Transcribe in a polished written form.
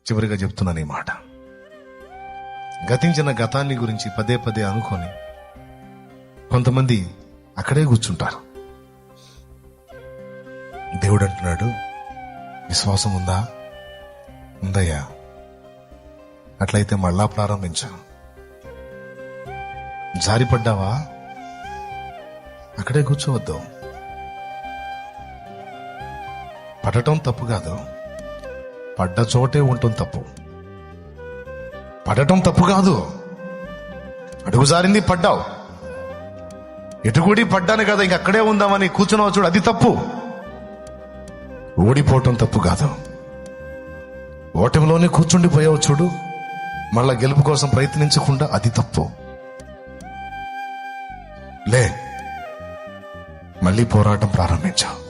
చివరిగా చెప్తున్నాను ఈ మాట. గతించిన గతాన్ని గురించి పదే పదే అనుకొని కొంతమంది అక్కడే కూర్చుంటారు. దేవుడు అంటున్నాడు, విశ్వాసం ఉందా? ఉందయ్యా. అట్లయితే మళ్ళా ప్రారంభించా. జారిపడ్డావా? అక్కడే కూర్చోవద్దు. పడటం తప్పు కాదు, పడ్డ చోటే ఉండటం తప్పు. పడటం తప్పు కాదు, అడుగు జారింది పడ్డావు, ఎటుగుడి పడ్డాను కదా ఇంక అక్కడే ఉందామని కూర్చున్నావు చూడు, అది తప్పు. ఓడిపోవటం తప్పు కాదు, ఓటమిలోనే కూర్చుండిపోయావు చూడు, మళ్ళా గెలుపు కోసం ప్రయత్నించకుండా, అది తప్పు. లే, మళ్ళీ పోరాటం ప్రారంభించావు.